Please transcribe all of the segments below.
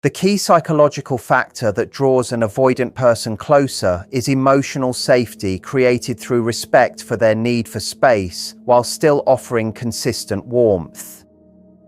The key psychological factor that draws an avoidant person closer is emotional safety created through respect for their need for space while still offering consistent warmth.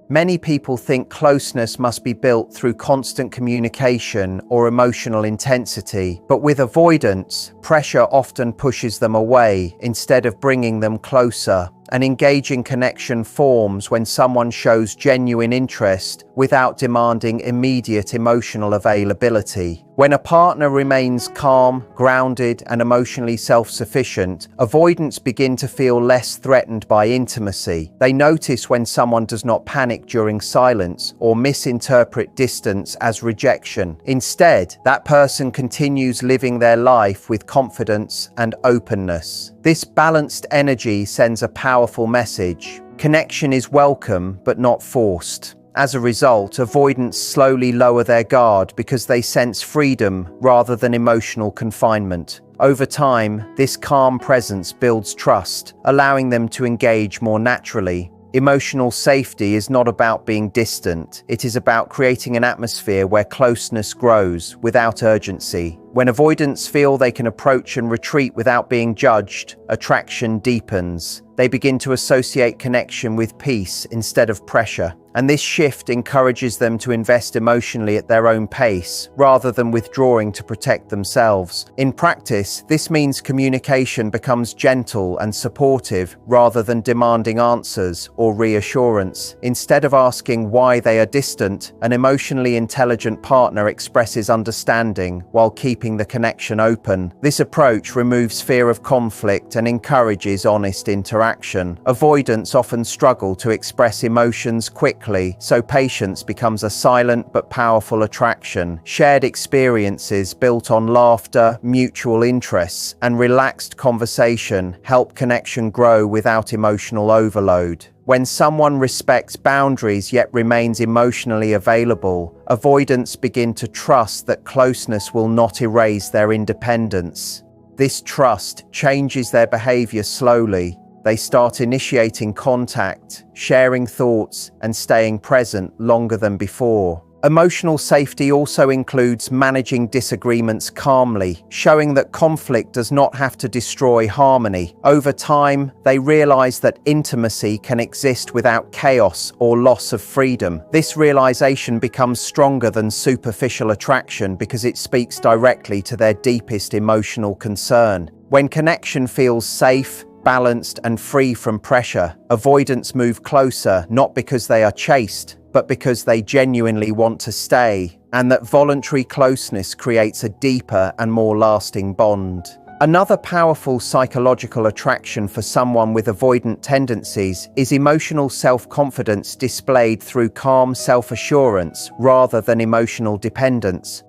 Many people think closeness must be built through constant communication or emotional intensity, but with avoidance, pressure often pushes them away instead of bringing them closer. An engaging connection forms when someone shows genuine interest without demanding immediate emotional availability. When a partner remains calm, grounded, and emotionally self-sufficient, avoidants begin to feel less threatened by intimacy. They notice when someone does not panic during silence or misinterpret distance as rejection. Instead, that person continues living their life with confidence and openness. This balanced energy sends a powerful message. Connection is welcome but not forced. As a result, avoidants slowly lower their guard because they sense freedom rather than emotional confinement. Over time, this calm presence builds trust, allowing them to engage more naturally. Emotional safety is not about being distant. It is about creating an atmosphere where closeness grows without urgency. When avoidants feel they can approach and retreat without being judged, attraction deepens. They begin to associate connection with peace instead of pressure. And this shift encourages them to invest emotionally at their own pace, rather than withdrawing to protect themselves. In practice, this means communication becomes gentle and supportive rather than demanding answers or reassurance. Instead of asking why they are distant, an emotionally intelligent partner expresses understanding while keeping the connection open. This approach removes fear of conflict and encourages honest interaction. Avoidants often struggle to express emotions quickly, so patience becomes a silent but powerful attraction. Shared experiences built on laughter, mutual interests, and relaxed conversation help connection grow without emotional overload. When someone respects boundaries yet remains emotionally available, avoidants begin to trust that closeness will not erase their independence. This trust changes their behavior slowly. They start initiating contact, sharing thoughts, and staying present longer than before. Emotional safety also includes managing disagreements calmly, showing that conflict does not have to destroy harmony. Over time, they realize that intimacy can exist without chaos or loss of freedom. This realization becomes stronger than superficial attraction because it speaks directly to their deepest emotional concern. When connection feels safe, balanced, and free from pressure, avoidants move closer not because they are chased, but because they genuinely want to stay, and that voluntary closeness creates a deeper and more lasting bond. Another powerful psychological attraction for someone with avoidant tendencies is emotional self-confidence displayed through calm self-assurance rather than emotional dependence.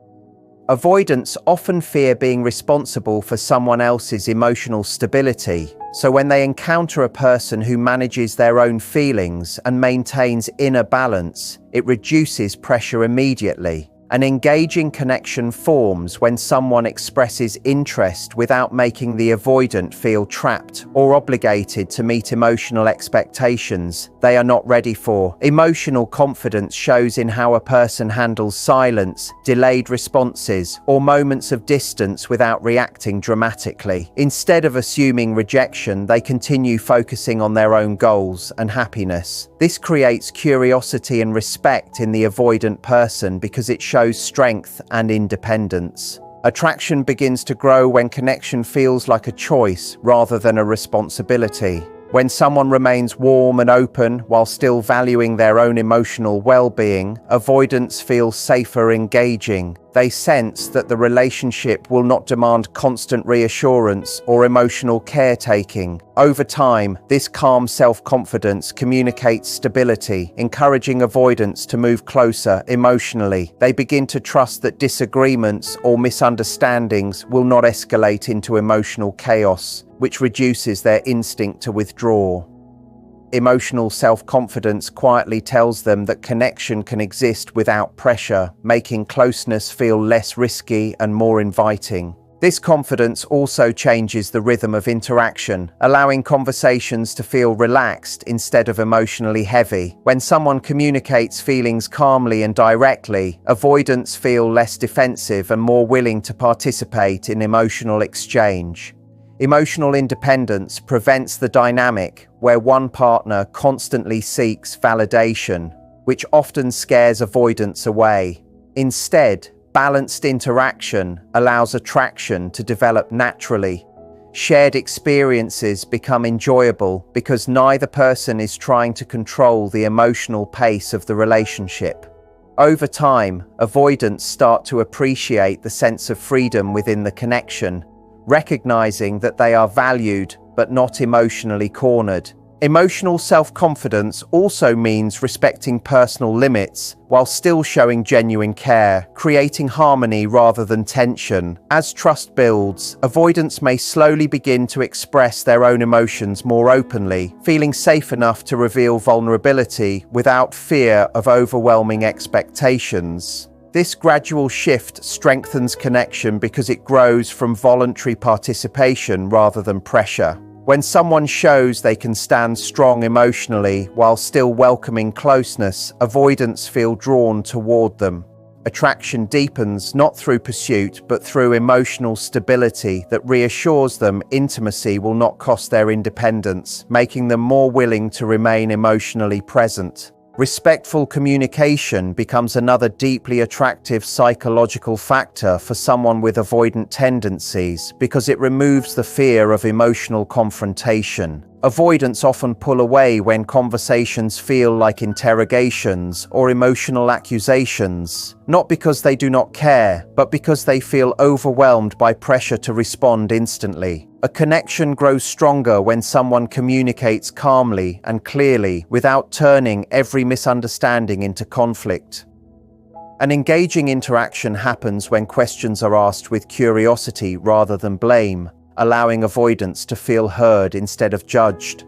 Avoidants often fear being responsible for someone else's emotional stability, so when they encounter a person who manages their own feelings and maintains inner balance, it reduces pressure immediately. An engaging connection forms when someone expresses interest without making the avoidant feel trapped or obligated to meet emotional expectations they are not ready for. Emotional confidence shows in how a person handles silence, delayed responses, or moments of distance without reacting dramatically. Instead of assuming rejection, they continue focusing on their own goals and happiness. This creates curiosity and respect in the avoidant person because it shows strength and independence. Attraction begins to grow when connection feels like a choice rather than a responsibility. When someone remains warm and open while still valuing their own emotional well-being, avoidants feel safer engaging. They sense that the relationship will not demand constant reassurance or emotional caretaking. Over time, this calm self-confidence communicates stability, encouraging avoidants to move closer emotionally. They begin to trust that disagreements or misunderstandings will not escalate into emotional chaos, which reduces their instinct to withdraw. Emotional self-confidence quietly tells them that connection can exist without pressure, making closeness feel less risky and more inviting. This confidence also changes the rhythm of interaction, allowing conversations to feel relaxed instead of emotionally heavy. When someone communicates feelings calmly and directly, avoidants feel less defensive and more willing to participate in emotional exchange. Emotional independence prevents the dynamic where one partner constantly seeks validation, which often scares avoidance away. Instead, balanced interaction allows attraction to develop naturally. Shared experiences become enjoyable because neither person is trying to control the emotional pace of the relationship. Over time, avoidants start to appreciate the sense of freedom within the connection, recognizing that they are valued but not emotionally cornered. Emotional self-confidence also means respecting personal limits while still showing genuine care, creating harmony rather than tension. As trust builds, avoidants may slowly begin to express their own emotions more openly, feeling safe enough to reveal vulnerability without fear of overwhelming expectations. This gradual shift strengthens connection because it grows from voluntary participation rather than pressure. When someone shows they can stand strong emotionally while still welcoming closeness, avoidants feel drawn toward them. Attraction deepens not through pursuit but through emotional stability that reassures them intimacy will not cost their independence, making them more willing to remain emotionally present. Respectful communication becomes another deeply attractive psychological factor for someone with avoidant tendencies because it removes the fear of emotional confrontation. Avoidants often pull away when conversations feel like interrogations or emotional accusations, not because they do not care, but because they feel overwhelmed by pressure to respond instantly. A connection grows stronger when someone communicates calmly and clearly without turning every misunderstanding into conflict. An engaging interaction happens when questions are asked with curiosity rather than blame, allowing avoidants to feel heard instead of judged.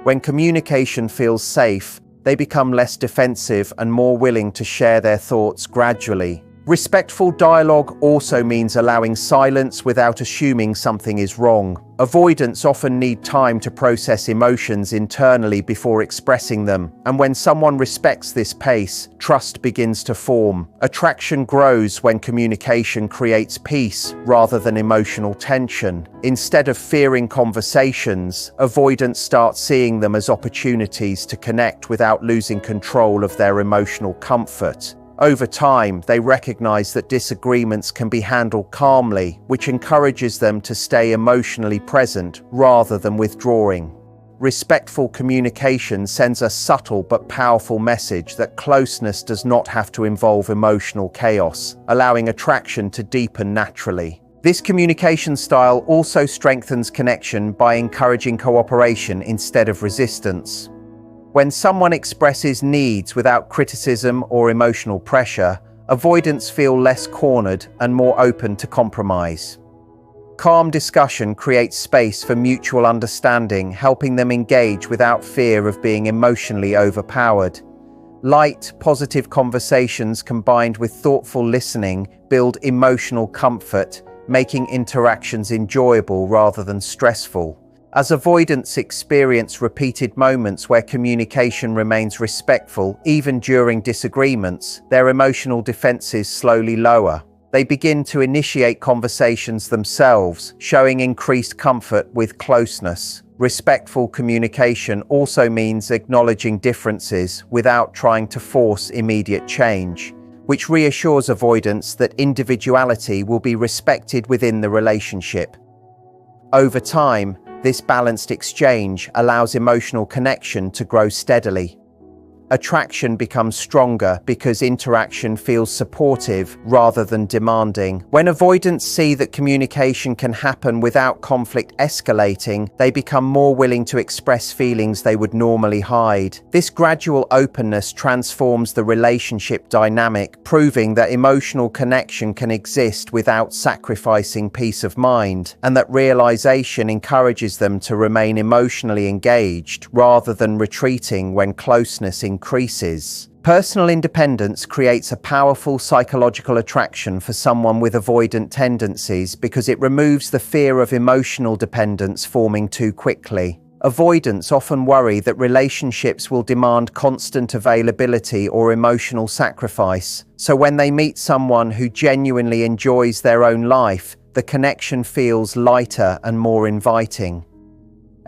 When communication feels safe, they become less defensive and more willing to share their thoughts gradually. Respectful dialogue also means allowing silence without assuming something is wrong. Avoidants often need time to process emotions internally before expressing them, and when someone respects this pace, trust begins to form. Attraction grows when communication creates peace rather than emotional tension. Instead of fearing conversations, avoidants start seeing them as opportunities to connect without losing control of their emotional comfort. Over time, they recognize that disagreements can be handled calmly, which encourages them to stay emotionally present rather than withdrawing. Respectful communication sends a subtle but powerful message that closeness does not have to involve emotional chaos, allowing attraction to deepen naturally. This communication style also strengthens connection by encouraging cooperation instead of resistance. When someone expresses needs without criticism or emotional pressure, avoidants feel less cornered and more open to compromise. Calm discussion creates space for mutual understanding, helping them engage without fear of being emotionally overpowered. Light, positive conversations combined with thoughtful listening build emotional comfort, making interactions enjoyable rather than stressful. As avoidants experience repeated moments where communication remains respectful, even during disagreements, their emotional defenses slowly lower. They begin to initiate conversations themselves, showing increased comfort with closeness. Respectful communication also means acknowledging differences without trying to force immediate change, which reassures avoidants that individuality will be respected within the relationship. Over time, this balanced exchange allows emotional connection to grow steadily. Attraction becomes stronger because interaction feels supportive rather than demanding. When avoidants see that communication can happen without conflict escalating, they become more willing to express feelings they would normally hide. This gradual openness transforms the relationship dynamic, proving that emotional connection can exist without sacrificing peace of mind, and that realization encourages them to remain emotionally engaged rather than retreating when closeness increases. Personal independence creates a powerful psychological attraction for someone with avoidant tendencies because it removes the fear of emotional dependence forming too quickly. Avoidants often worry that relationships will demand constant availability or emotional sacrifice, so when they meet someone who genuinely enjoys their own life, the connection feels lighter and more inviting.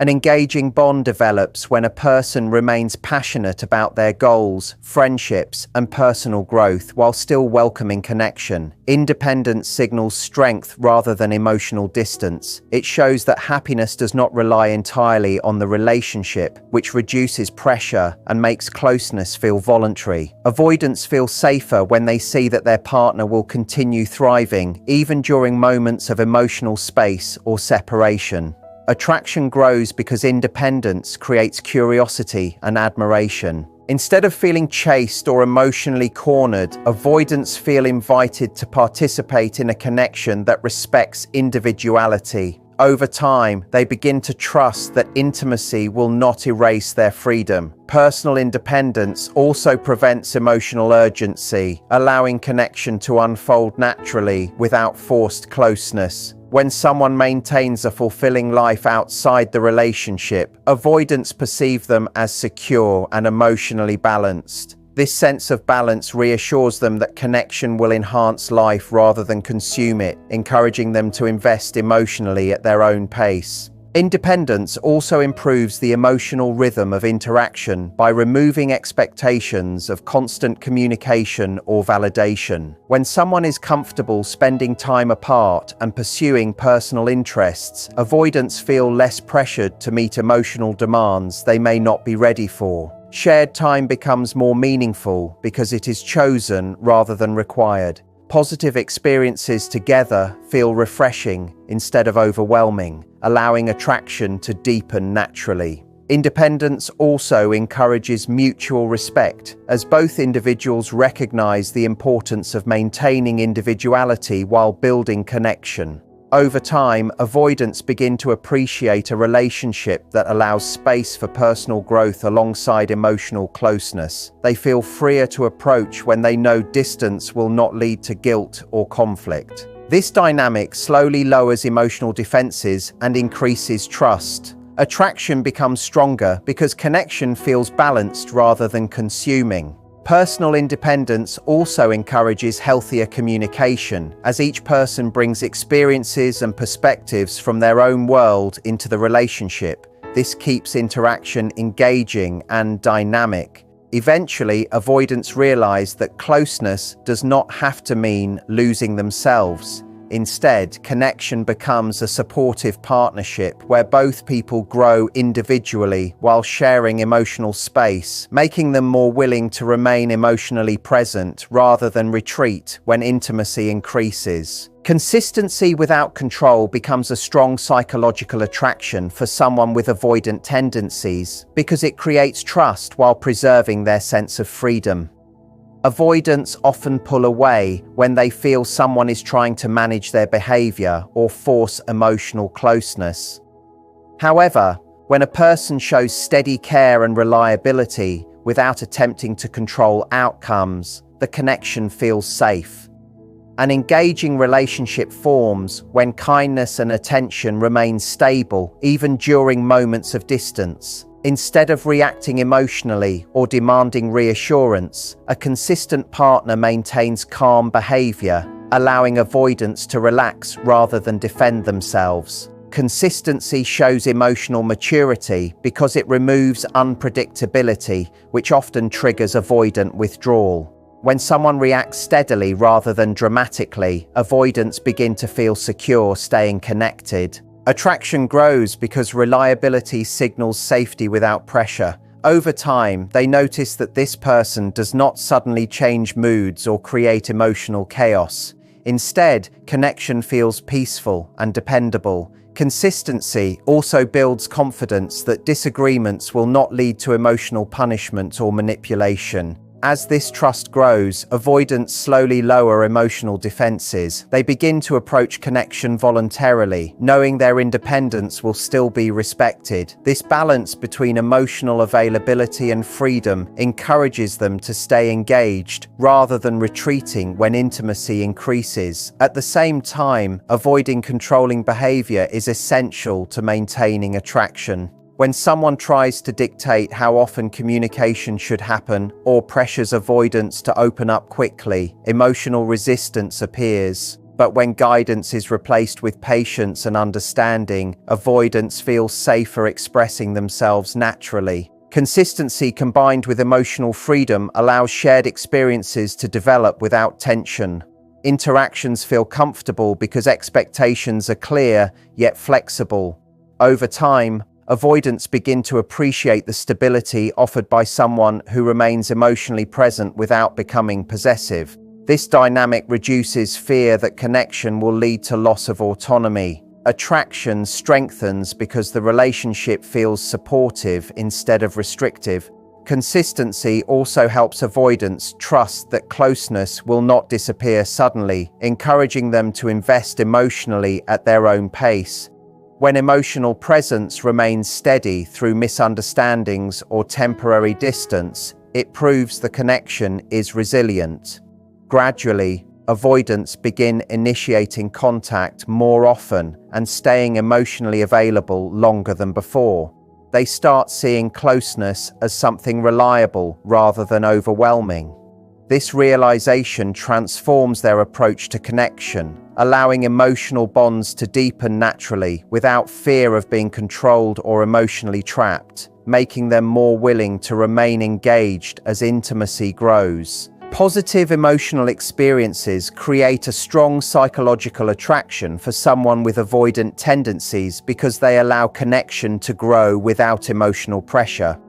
An engaging bond develops when a person remains passionate about their goals, friendships, and personal growth while still welcoming connection. Independence signals strength rather than emotional distance. It shows that happiness does not rely entirely on the relationship, which reduces pressure and makes closeness feel voluntary. Avoidants feel safer when they see that their partner will continue thriving, even during moments of emotional space or separation. Attraction grows because independence creates curiosity and admiration. Instead of feeling chased or emotionally cornered, avoidants feel invited to participate in a connection that respects individuality. Over time, they begin to trust that intimacy will not erase their freedom. Personal independence also prevents emotional urgency, allowing connection to unfold naturally without forced closeness. When someone maintains a fulfilling life outside the relationship, avoidants perceive them as secure and emotionally balanced. This sense of balance reassures them that connection will enhance life rather than consume it, encouraging them to invest emotionally at their own pace. Independence also improves the emotional rhythm of interaction by removing expectations of constant communication or validation. When someone is comfortable spending time apart and pursuing personal interests, avoidants feel less pressured to meet emotional demands they may not be ready for. Shared time becomes more meaningful because it is chosen rather than required. Positive experiences together feel refreshing instead of overwhelming, allowing attraction to deepen naturally. Independence also encourages mutual respect, as both individuals recognize the importance of maintaining individuality while building connection. Over time, avoidants begin to appreciate a relationship that allows space for personal growth alongside emotional closeness. They feel freer to approach when they know distance will not lead to guilt or conflict. This dynamic slowly lowers emotional defenses and increases trust. Attraction becomes stronger because connection feels balanced rather than consuming. Personal independence also encourages healthier communication, as each person brings experiences and perspectives from their own world into the relationship. This keeps interaction engaging and dynamic. Eventually, avoidants realize that closeness does not have to mean losing themselves. Instead, connection becomes a supportive partnership where both people grow individually while sharing emotional space, making them more willing to remain emotionally present rather than retreat when intimacy increases. Consistency without control becomes a strong psychological attraction for someone with avoidant tendencies because it creates trust while preserving their sense of freedom. Avoidants often pull away when they feel someone is trying to manage their behavior or force emotional closeness. However, when a person shows steady care and reliability without attempting to control outcomes, the connection feels safe. An engaging relationship forms when kindness and attention remain stable even during moments of distance. Instead of reacting emotionally or demanding reassurance, a consistent partner maintains calm behavior, allowing avoidants to relax rather than defend themselves. Consistency shows emotional maturity because it removes unpredictability, which often triggers avoidant withdrawal. When someone reacts steadily rather than dramatically, avoidants begin to feel secure staying connected. Attraction grows because reliability signals safety without pressure. Over time, they notice that this person does not suddenly change moods or create emotional chaos. Instead, connection feels peaceful and dependable. Consistency also builds confidence that disagreements will not lead to emotional punishment or manipulation. As this trust grows, avoidants slowly lower emotional defenses. They begin to approach connection voluntarily, knowing their independence will still be respected. This balance between emotional availability and freedom encourages them to stay engaged rather than retreating when intimacy increases. At the same time, avoiding controlling behavior is essential to maintaining attraction. When someone tries to dictate how often communication should happen or pressures avoidants to open up quickly, emotional resistance appears. But when guidance is replaced with patience and understanding, avoidants feel safer expressing themselves naturally. Consistency combined with emotional freedom allows shared experiences to develop without tension. Interactions feel comfortable because expectations are clear yet flexible. Over time, avoidants begin to appreciate the stability offered by someone who remains emotionally present without becoming possessive. This dynamic reduces fear that connection will lead to loss of autonomy. Attraction strengthens because the relationship feels supportive instead of restrictive. Consistency also helps avoidants trust that closeness will not disappear suddenly, encouraging them to invest emotionally at their own pace. When emotional presence remains steady through misunderstandings or temporary distance, it proves the connection is resilient. Gradually, avoidants begin initiating contact more often and staying emotionally available longer than before. They start seeing closeness as something reliable rather than overwhelming. This realization transforms their approach to connection, allowing emotional bonds to deepen naturally without fear of being controlled or emotionally trapped, making them more willing to remain engaged as intimacy grows. Positive emotional experiences create a strong psychological attraction for someone with avoidant tendencies because they allow connection to grow without emotional pressure.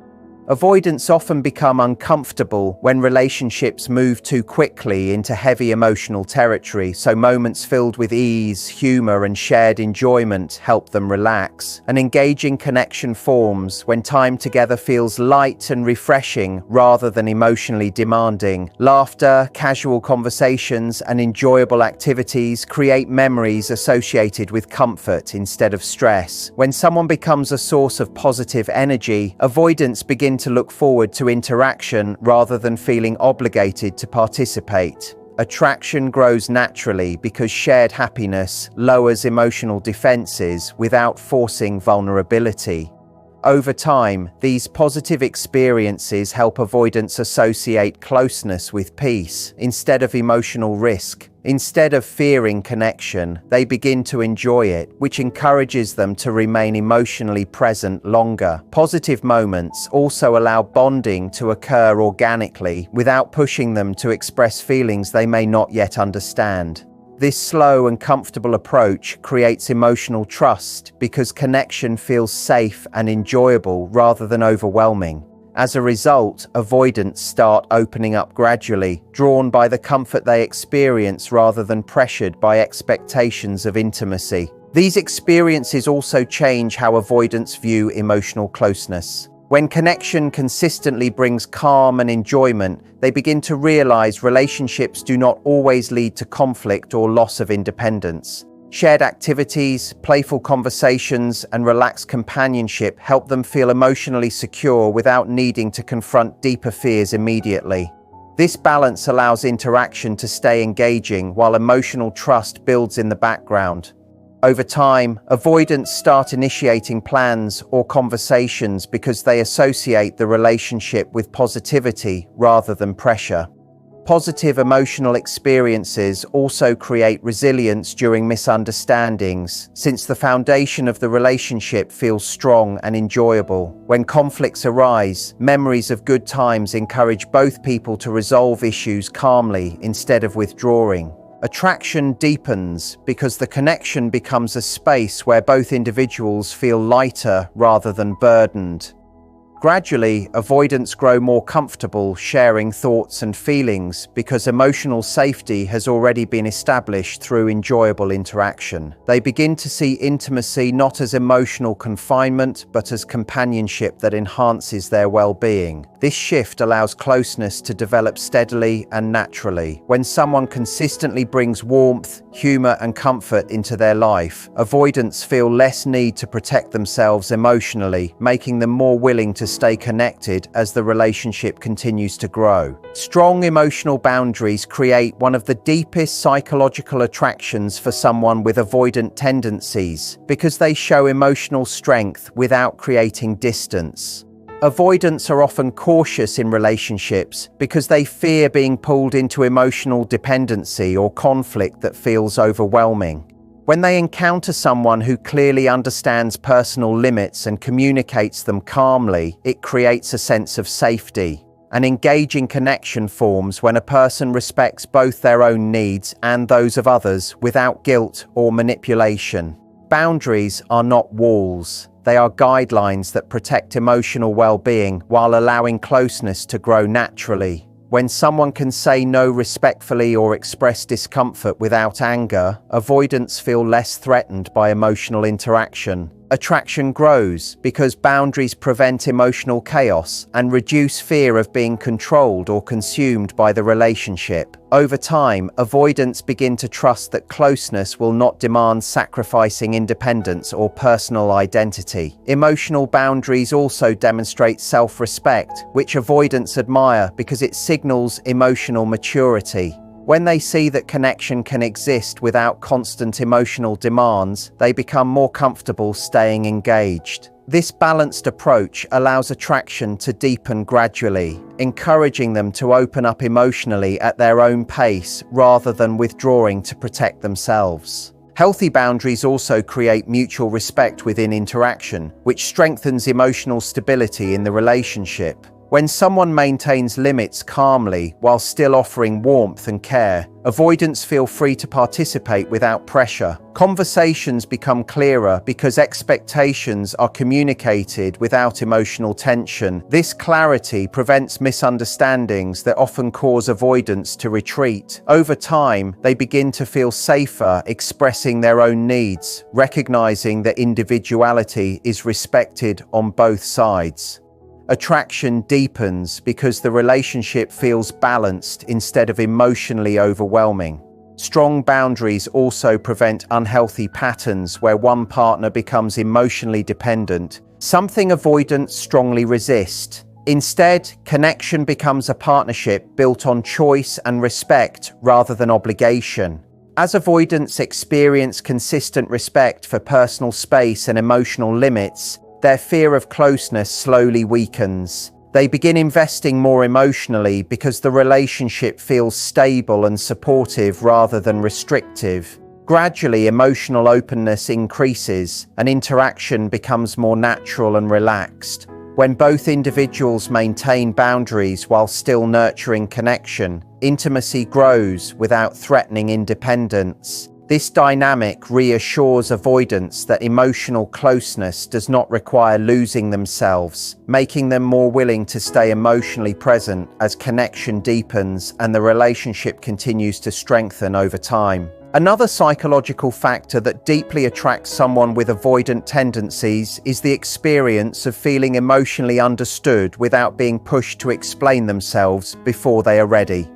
Avoidants often become uncomfortable when relationships move too quickly into heavy emotional territory, so moments filled with ease, humor, and shared enjoyment help them relax. An engaging connection forms when time together feels light and refreshing rather than emotionally demanding. Laughter, casual conversations, and enjoyable activities create memories associated with comfort instead of stress. When someone becomes a source of positive energy, avoidants begin to look forward to interaction rather than feeling obligated to participate. Attraction grows naturally because shared happiness lowers emotional defenses without forcing vulnerability. Over time, these positive experiences help avoidants associate closeness with peace instead of emotional risk. Instead of fearing connection, they begin to enjoy it, which encourages them to remain emotionally present longer. Positive moments also allow bonding to occur organically without pushing them to express feelings they may not yet understand. This slow and comfortable approach creates emotional trust because connection feels safe and enjoyable rather than overwhelming. As a result, avoidants start opening up gradually, drawn by the comfort they experience rather than pressured by expectations of intimacy. These experiences also change how avoidants view emotional closeness. When connection consistently brings calm and enjoyment, they begin to realize relationships do not always lead to conflict or loss of independence. Shared activities, playful conversations, and relaxed companionship help them feel emotionally secure without needing to confront deeper fears immediately. This balance allows interaction to stay engaging while emotional trust builds in the background. Over time, avoidants start initiating plans or conversations because they associate the relationship with positivity rather than pressure. Positive emotional experiences also create resilience during misunderstandings, since the foundation of the relationship feels strong and enjoyable. When conflicts arise, memories of good times encourage both people to resolve issues calmly instead of withdrawing. Attraction deepens because the connection becomes a space where both individuals feel lighter rather than burdened. Gradually, avoidants grow more comfortable sharing thoughts and feelings because emotional safety has already been established through enjoyable interaction. They begin to see intimacy not as emotional confinement, but as companionship that enhances their well-being. This shift allows closeness to develop steadily and naturally. When someone consistently brings warmth, humor, and comfort into their life, avoidants feel less need to protect themselves emotionally, making them more willing to stay connected as the relationship continues to grow. Strong emotional boundaries create one of the deepest psychological attractions for someone with avoidant tendencies because they show emotional strength without creating distance. Avoidants are often cautious in relationships because they fear being pulled into emotional dependency or conflict that feels overwhelming. When they encounter someone who clearly understands personal limits and communicates them calmly, it creates a sense of safety. An engaging connection forms when a person respects both their own needs and those of others without guilt or manipulation. Boundaries are not walls. They are guidelines that protect emotional well-being while allowing closeness to grow naturally. When someone can say no respectfully or express discomfort without anger, avoidants feel less threatened by emotional interaction. Attraction grows because boundaries prevent emotional chaos and reduce fear of being controlled or consumed by the relationship. Over time, avoidants begin to trust that closeness will not demand sacrificing independence or personal identity. Emotional boundaries also demonstrate self-respect, which avoidants admire because it signals emotional maturity. When they see that connection can exist without constant emotional demands, they become more comfortable staying engaged. This balanced approach allows attraction to deepen gradually, encouraging them to open up emotionally at their own pace rather than withdrawing to protect themselves. Healthy boundaries also create mutual respect within interaction, which strengthens emotional stability in the relationship. When someone maintains limits calmly while still offering warmth and care, avoidants feel free to participate without pressure. Conversations become clearer because expectations are communicated without emotional tension. This clarity prevents misunderstandings that often cause avoidants to retreat. Over time, they begin to feel safer expressing their own needs, recognizing that individuality is respected on both sides. Attraction deepens because the relationship feels balanced instead of emotionally overwhelming. Strong boundaries also prevent unhealthy patterns where one partner becomes emotionally dependent, something avoidants strongly resist. Instead, connection becomes a partnership built on choice and respect rather than obligation. As avoidants experience consistent respect for personal space and emotional limits, their fear of closeness slowly weakens. They begin investing more emotionally because the relationship feels stable and supportive rather than restrictive. Gradually, emotional openness increases and interaction becomes more natural and relaxed. When both individuals maintain boundaries while still nurturing connection, intimacy grows without threatening independence. This dynamic reassures avoidants that emotional closeness does not require losing themselves, making them more willing to stay emotionally present as connection deepens and the relationship continues to strengthen over time. Another psychological factor that deeply attracts someone with avoidant tendencies is the experience of feeling emotionally understood without being pushed to explain themselves before they are ready.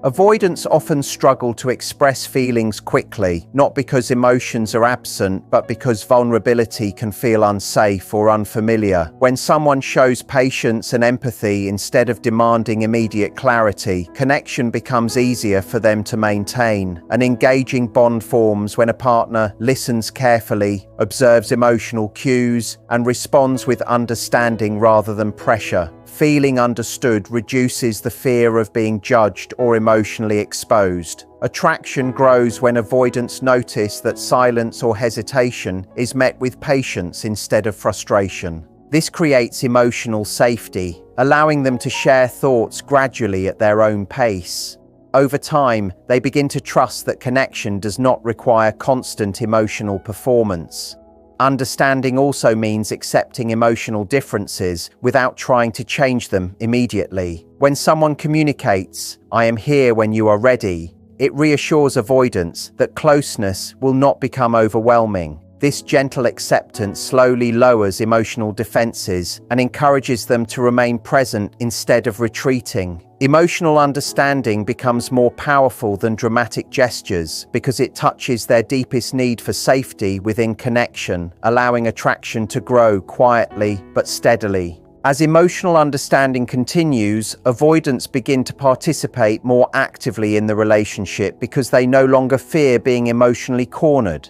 Avoidants often struggle to express feelings quickly, not because emotions are absent, but because vulnerability can feel unsafe or unfamiliar. When someone shows patience and empathy instead of demanding immediate clarity, connection becomes easier for them to maintain. An engaging bond forms when a partner listens carefully, observes emotional cues, and responds with understanding rather than pressure. Feeling understood reduces the fear of being judged or emotionally exposed. Attraction grows when avoidants notice that silence or hesitation is met with patience instead of frustration. This creates emotional safety, allowing them to share thoughts gradually at their own pace. Over time, they begin to trust that connection does not require constant emotional performance. Understanding also means accepting emotional differences without trying to change them immediately. When someone communicates, "I am here when you are ready," it reassures avoidants that closeness will not become overwhelming. This gentle acceptance slowly lowers emotional defenses and encourages them to remain present instead of retreating. Emotional understanding becomes more powerful than dramatic gestures because it touches their deepest need for safety within connection, allowing attraction to grow quietly but steadily. As emotional understanding continues, avoidants begin to participate more actively in the relationship because they no longer fear being emotionally cornered.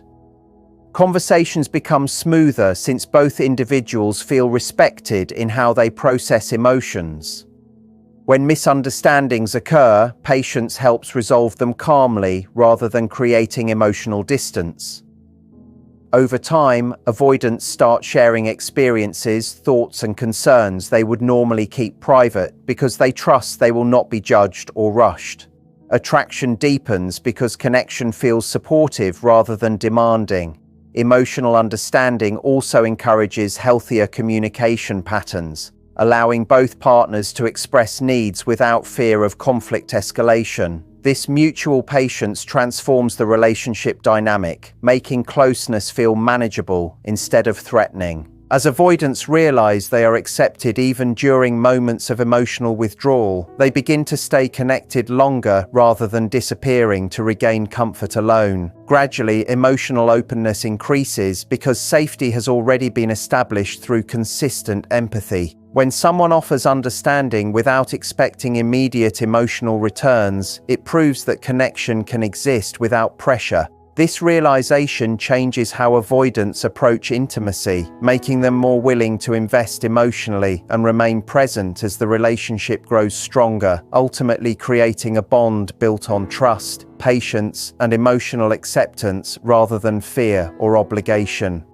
Conversations become smoother since both individuals feel respected in how they process emotions. When misunderstandings occur, patience helps resolve them calmly rather than creating emotional distance. Over time, avoidants start sharing experiences, thoughts, and concerns they would normally keep private because they trust they will not be judged or rushed. Attraction deepens because connection feels supportive rather than demanding. Emotional understanding also encourages healthier communication patterns, allowing both partners to express needs without fear of conflict escalation. This mutual patience transforms the relationship dynamic, making closeness feel manageable instead of threatening. As avoidants realize they are accepted even during moments of emotional withdrawal, they begin to stay connected longer rather than disappearing to regain comfort alone. Gradually, emotional openness increases because safety has already been established through consistent empathy. When someone offers understanding without expecting immediate emotional returns, it proves that connection can exist without pressure. This realization changes how avoidants approach intimacy, making them more willing to invest emotionally and remain present as the relationship grows stronger, ultimately creating a bond built on trust, patience, and emotional acceptance rather than fear or obligation.